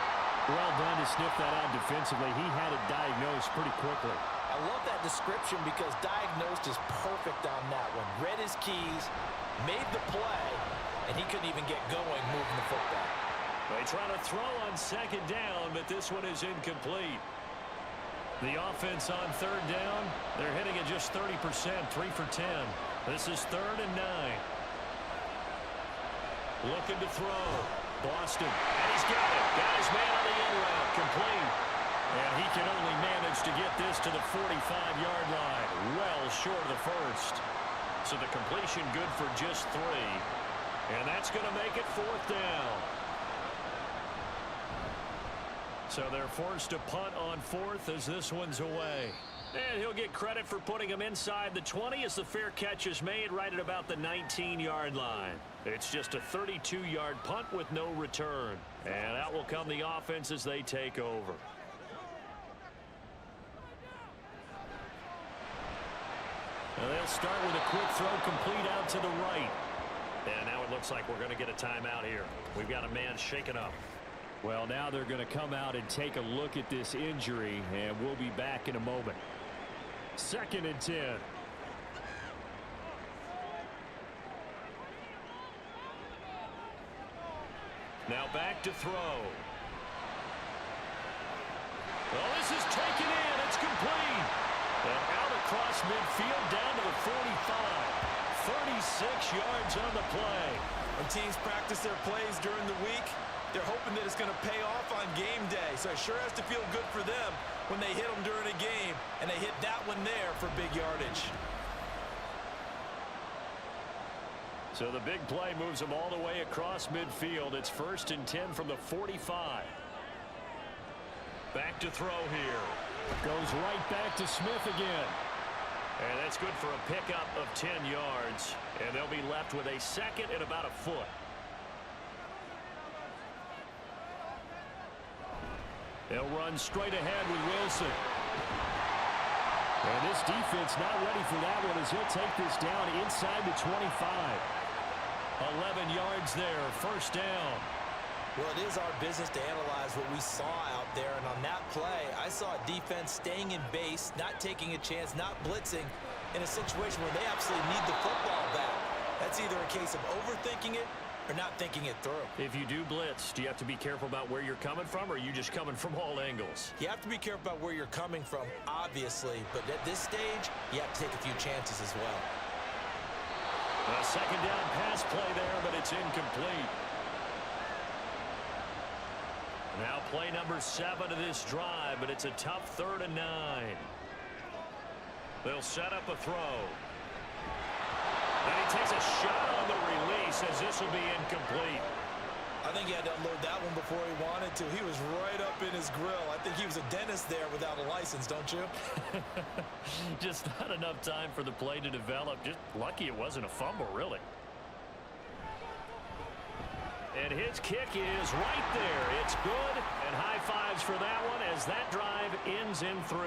[SPEAKER 2] Well done to sniff that out defensively. He had it diagnosed pretty quickly.
[SPEAKER 5] I love that description because diagnosed is perfect on that one. Read his keys, made the play, and he couldn't even get going moving the football.
[SPEAKER 3] They try to throw on 2nd down, but this one is incomplete. The offense on 3rd down, they're hitting at just 30%, 3 for 10. This is 3rd and 9. Looking to throw. Boston, and he's got it. Got his man on the end route, complete. And he can only manage to get this to the 45-yard line, well short of the first. So the completion good for just 3. And that's going to make it 4th down. So they're forced to punt on 4th as this one's away. And he'll get credit for putting him inside the 20 as the fair catch is made right at about the 19-yard line. It's just a 32-yard punt with no return. And out will come the offense as they take over.
[SPEAKER 2] Now they'll start with a quick throw complete out to the right.
[SPEAKER 3] And now it looks like we're going to get a timeout here. We've got a man shaken up.
[SPEAKER 2] Well, now they're going to come out and take a look at this injury, and we'll be back in a moment. 2nd and 10.
[SPEAKER 3] Now back to throw. Well, this is taken in. It's complete. And out across midfield down to the 45. 36 yards on the play.
[SPEAKER 5] When teams practice their plays during the week, they're hoping that it's going to pay off on game day. So it sure has to feel good for them when they hit them during a game, and they hit that one there for big yardage.
[SPEAKER 3] So the big play moves them all the way across midfield. It's 1st and 10 from the 45. Back to throw here.
[SPEAKER 2] Goes right back to Smith again.
[SPEAKER 3] And that's good for a pickup of 10 yards. And they'll be left with a 2nd and about a foot.
[SPEAKER 2] They'll run straight ahead with Wilson. And this defense not ready for that one as he'll take this down inside the 25. 11 yards there, 1st down.
[SPEAKER 4] Well, it is our business to analyze what we saw out there, and on that play, I saw a defense staying in base, not taking a chance, not blitzing, in a situation where they absolutely need the football back. That's either a case of overthinking it or not thinking it through.
[SPEAKER 3] If you do blitz, do you have to be careful about where you're coming from, or are you just coming from all angles?
[SPEAKER 4] You have to be careful about where you're coming from, obviously, but at this stage, you have to take a few chances as well.
[SPEAKER 3] A second down pass play there, but it's incomplete. Now play number 7 of this drive, but it's a tough 3rd and 9. They'll set up a throw. And he takes a shot on the release as this will be incomplete.
[SPEAKER 4] I think he had to unload that one before he wanted to. He was right up in his grill. I think he was a dentist there without a license, don't you?
[SPEAKER 3] Just not enough time for the play to develop. Just lucky it wasn't a fumble, really. And his kick is right there. It's good, and high fives for that one as that drive ends in 3.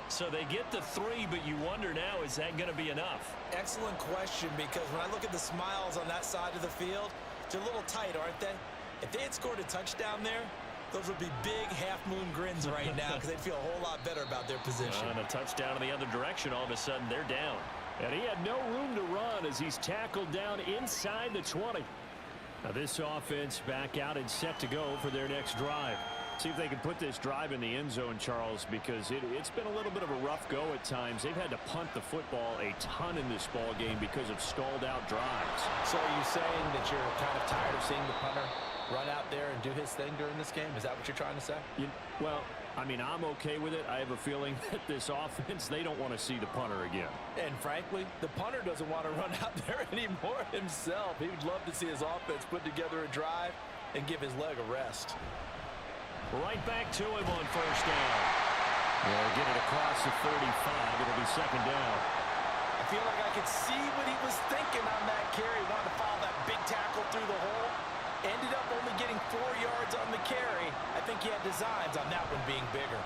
[SPEAKER 3] So they get the 3, but you wonder now, is that going to be enough?
[SPEAKER 4] Excellent question, because when I look at the smiles on that side of the field, they're a little tight, aren't they? If they had scored a touchdown there, those would be big half-moon grins right now because they'd feel a whole lot better about their position.
[SPEAKER 3] And a touchdown in the other direction, all of a sudden they're down.
[SPEAKER 2] And he had no room to run as he's tackled down inside the 20. Now this offense back out and set to go for their next drive. See if they can put this drive in the end zone, Charles, because it's been a little bit of a rough go at times. They've had to punt the football a ton in this ball game because of stalled out drives.
[SPEAKER 5] So are you saying that you're kind of tired of seeing the punter run out there and do his thing during this game? Is that what you're trying to say?
[SPEAKER 2] Well, I mean, I'm okay with it. I have a feeling that this offense, they don't want to see the punter again.
[SPEAKER 5] And frankly, the punter doesn't want to run out there anymore himself. He would love to see his offense put together a drive and give his leg a rest.
[SPEAKER 3] Right back to him on 1st down.
[SPEAKER 2] They'll get it across the 35. It'll be 2nd down.
[SPEAKER 5] I feel like I could see what he was thinking on that carry. Wanted to follow that big tackle through the hole. Ended up only getting 4 yards on the carry. I think he had designs on that one being bigger.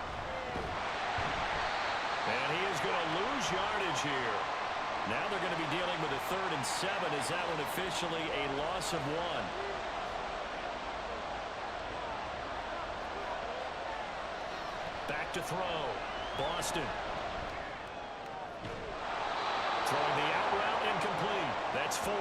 [SPEAKER 3] And he is going to lose yardage here. Now they're going to be dealing with a 3rd and 7. Is that one officially a loss of 1? Back to throw. Boston. Throwing the out route incomplete. That's 4.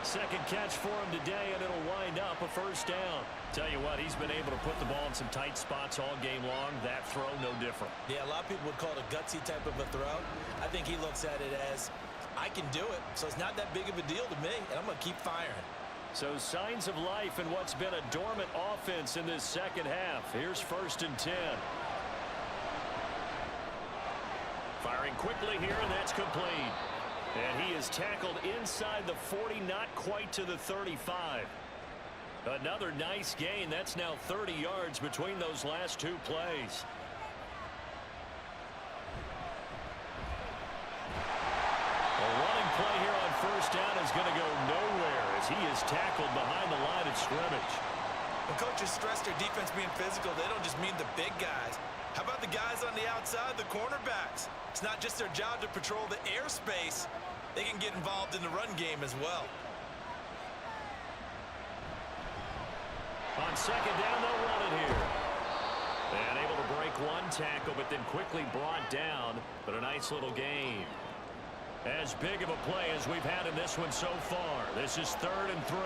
[SPEAKER 3] 2nd catch for him today, and it'll wind up a 1st down. Tell you what, he's been able to put the ball in some tight spots all game long. That throw, no different.
[SPEAKER 4] Yeah, a lot of people would call it a gutsy type of a throw. I think he looks at it as, I can do it, so it's not that big of a deal to me, and I'm going to keep firing.
[SPEAKER 3] So signs of life in what's been a dormant offense in this 2nd half. Here's 1st and 10. Firing quickly here, and that's complete. And he is tackled inside the 40, not quite to the 35. Another nice gain. That's now 30 yards between those last 2 plays. A running play here on 1st down is going to go nowhere as he is tackled behind the line of scrimmage.
[SPEAKER 4] When coaches stress their defense being physical, they don't just mean the big guys. How about the guys on the outside, the cornerbacks? It's not just their job to patrol the airspace. They can get involved in the run game as well.
[SPEAKER 3] On 2nd down, they'll run it here. And able to break 1 tackle, but then quickly brought down. But a nice little gain. As big of a play as we've had in this one so far. This is 3rd and 3.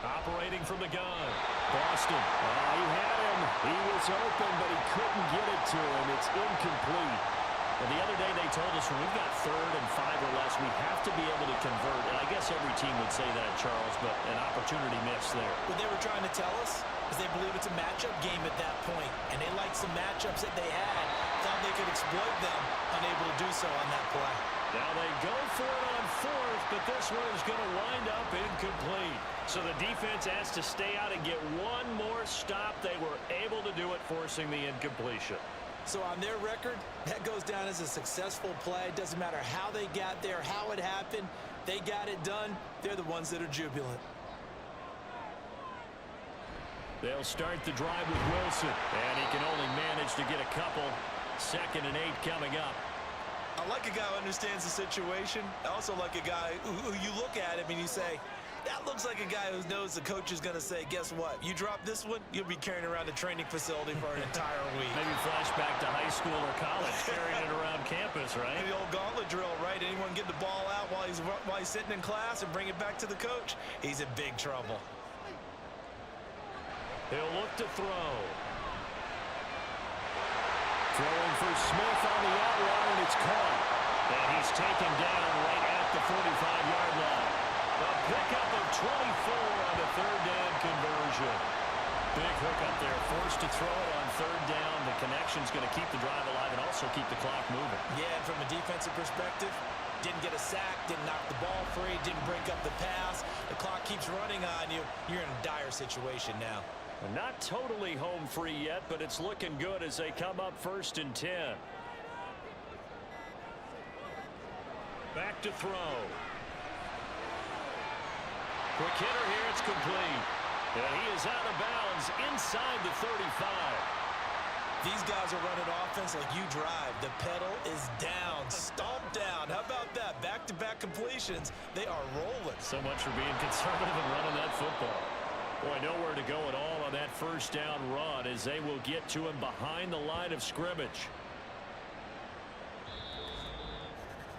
[SPEAKER 3] Operating from the gun. Boston.
[SPEAKER 2] He had him. He was open, but he couldn't get it to him. It's incomplete.
[SPEAKER 3] And the other day they told us when we've got 3rd and 5 or less, we have to be able to convert. And I guess every team would say that, Charles, but an opportunity missed there.
[SPEAKER 4] What they were trying to tell us is they believe it's a matchup game at that point, and they liked some matchups that they had, thought they could exploit them, unable to do so on that play.
[SPEAKER 3] Now they go for it on 4th, but this one is going to wind up incomplete. So the defense has to stay out and get 1 more stop. They were able to do it, forcing the incompletion.
[SPEAKER 4] So on their record, that goes down as a successful play. Doesn't matter how they got there, how it happened. They got it done. They're the ones that are jubilant.
[SPEAKER 3] They'll start the drive with Wilson, and he can only manage to get a couple. 2nd and 8 coming up.
[SPEAKER 4] I like a guy who understands the situation. I also like a guy who you look at him and you say, That looks like a guy who knows the coach is going to say, guess what? You drop this one, you'll be carrying around the training facility for an entire week.
[SPEAKER 3] Maybe flashback to high school or college, carrying it around campus, right?
[SPEAKER 4] The old gauntlet drill, right? Anyone get the ball out while he's sitting in class and bring it back to the coach? He's in big trouble.
[SPEAKER 3] He'll look to throw.
[SPEAKER 2] Throwing for Smith on the outrun, and it's caught.
[SPEAKER 3] And he's taken down right at the 45-yard line. A pickup of 24 on the third down conversion. Big hookup there. Forced to throw it on third down. The connection's going to keep the drive alive and also keep the clock moving.
[SPEAKER 4] Yeah, and from a defensive perspective, didn't get a sack, didn't knock the ball free, didn't break up the pass. The clock keeps running on you. You're in a dire situation now.
[SPEAKER 3] Not totally home free yet, but it's looking good as they come up 1st and 10. Back to throw. Quick hitter here, it's complete. And he is out of bounds inside the 35.
[SPEAKER 4] These guys are running offense like you drive. The pedal is down, stomped down. How about that? Back-to-back completions. They are rolling.
[SPEAKER 3] So much for being conservative and running that football. Boy, nowhere to go at all on that first down run as they will get to him behind the line of scrimmage.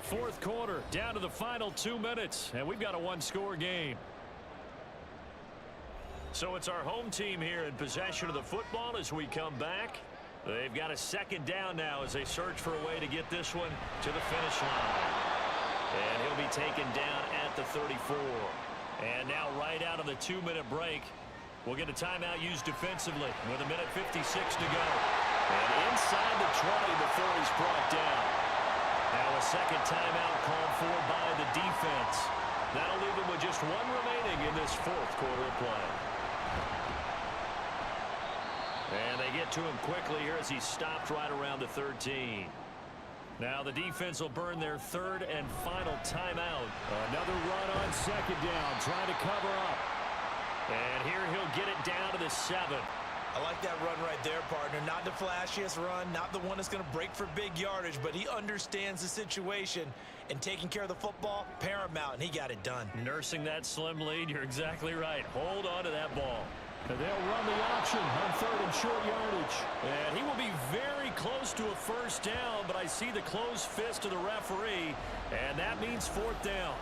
[SPEAKER 3] Fourth quarter, down to the final 2 minutes, and we've got a one-score game. So it's our home team here in possession of the football as we come back. They've got a second down now as they search for a way to get this one to the finish line. And he'll be taken down at the 34. And now right out of the 2-minute break, we'll get a timeout used defensively with 1:56 to go. And inside the 20 before he's brought down. Now a second timeout called for by the defense. That'll leave them with just one remaining in this fourth quarter of play. And they get to him quickly here as he's stopped right around the 13. Now the defense will burn their third and final timeout.
[SPEAKER 2] Another run on second down, trying to cover up.
[SPEAKER 3] And here he'll get it down to the 7.
[SPEAKER 4] I like that run right there, partner. Not the flashiest run, not the one that's going to break for big yardage, but he understands the situation, and taking care of the football, paramount, and he got it done.
[SPEAKER 3] Nursing that slim lead, you're exactly right. Hold on to that ball.
[SPEAKER 2] And they'll run the option on third and short yardage.
[SPEAKER 3] And he will be very close to a first down, but I see the closed fist of the referee, and that means fourth down.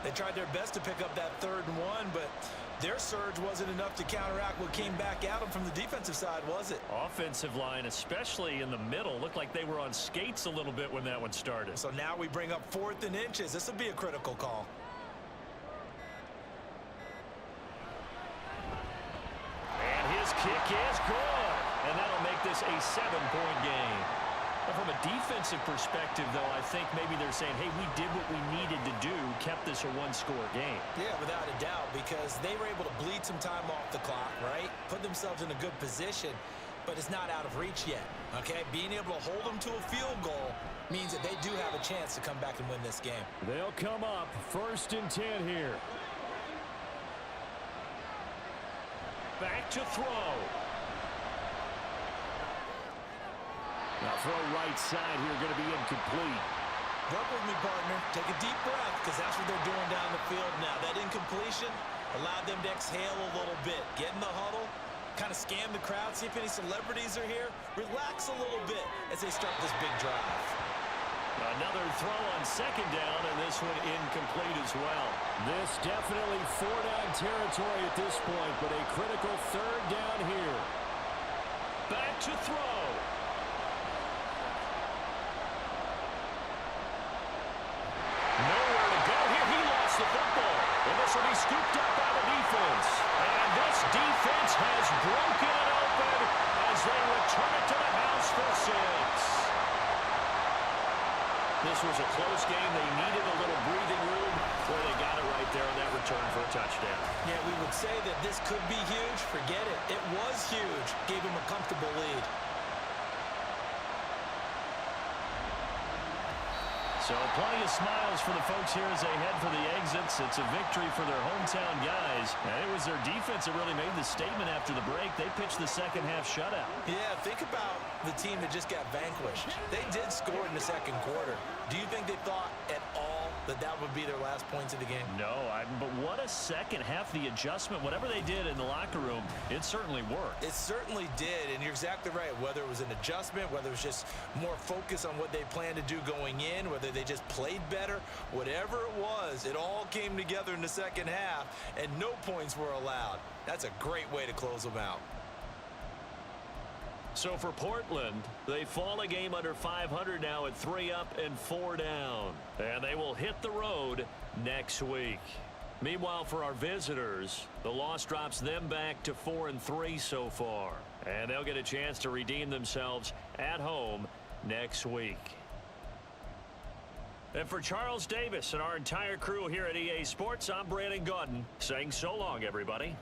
[SPEAKER 4] They tried their best to pick up that 3rd and 1, but their surge wasn't enough to counteract what came back at them from the defensive side, was it?
[SPEAKER 3] Offensive line, especially in the middle, looked like they were on skates a little bit when that one started.
[SPEAKER 4] So now we bring up 4th and inches. This will be a critical call.
[SPEAKER 3] And his kick is good. And that'll make this a 7-point game. But from a defensive perspective, though, I think maybe they're saying, hey, we did what we needed to do, kept this a one-score game.
[SPEAKER 4] Yeah, without a doubt, because they were able to bleed some time off the clock, right? Put themselves in a good position, but it's not out of reach yet, okay? Being able to hold them to a field goal means that they do have a chance to come back and win this game.
[SPEAKER 2] They'll come up 1st and 10 here.
[SPEAKER 3] Back to throw.
[SPEAKER 2] Now throw right side here, going to be incomplete.
[SPEAKER 4] Work with me, partner. Take a deep breath, because that's what they're doing down the field now. That incompletion allowed them to exhale a little bit. Get in the huddle, kind of scan the crowd, see if any celebrities are here. Relax a little bit as they start this big drive.
[SPEAKER 3] Another throw on second down, and this one incomplete as well.
[SPEAKER 2] This definitely 4-down territory at this point, but a critical 3rd down here.
[SPEAKER 3] Back to throw. Nowhere to go here. He lost the football, and this will be scooped up by the defense. And this defense has broken it open as they return it to the house for 6. This was a close game. They needed a little breathing room. Boy, they got it right there on that return for a touchdown.
[SPEAKER 4] Yeah, we would say that this could be huge. Forget it. It was huge. Gave him a comfortable lead.
[SPEAKER 3] So plenty of smiles for the folks here as they head for the exits. It's a victory for their hometown guys. And it was their defense that really made the statement after the break. They pitched the second half shutout.
[SPEAKER 4] Yeah, think about the team that just got vanquished. They did score in the second quarter. Do you think they thought at all that would be their last points of the game?
[SPEAKER 3] No, but what a second half. The adjustment, whatever they did in the locker room, it certainly worked.
[SPEAKER 4] It certainly did, and you're exactly right. Whether it was an adjustment, whether it was just more focus on what they planned to do going in, whether they just played better, whatever it was, it all came together in the second half, and no points were allowed. That's a great way to close them out.
[SPEAKER 3] So for Portland, they fall a game under 500 now at 3 up and 4 down. And they will hit the road next week. Meanwhile, for our visitors, the loss drops them back to 4-3 so far. And they'll get a chance to redeem themselves at home next week. And for Charles Davis and our entire crew here at EA Sports, I'm Brandon Gaudin saying so long, everybody.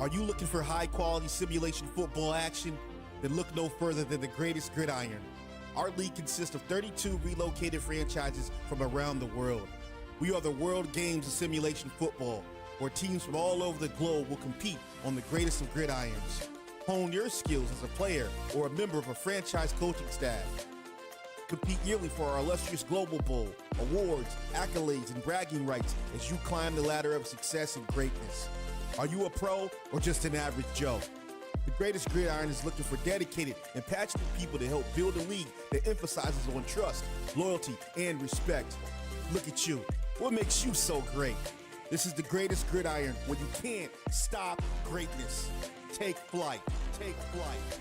[SPEAKER 7] Are you looking for high-quality simulation football action? Then look no further than the greatest gridiron. Our league consists of 32 relocated franchises from around the world. We are the World Games of Simulation Football, where teams from all over the globe will compete on the greatest of gridirons. Hone your skills as a player or a member of a franchise coaching staff. Compete yearly for our illustrious Global Bowl, awards, accolades, and bragging rights as you climb the ladder of success and greatness. Are you a pro or just an average Joe? The Greatest Gridiron is looking for dedicated and passionate people to help build a league that emphasizes on trust, loyalty, and respect. Look at you. What makes you so great? This is the Greatest Gridiron, where you can't stop greatness. Take flight. Take flight.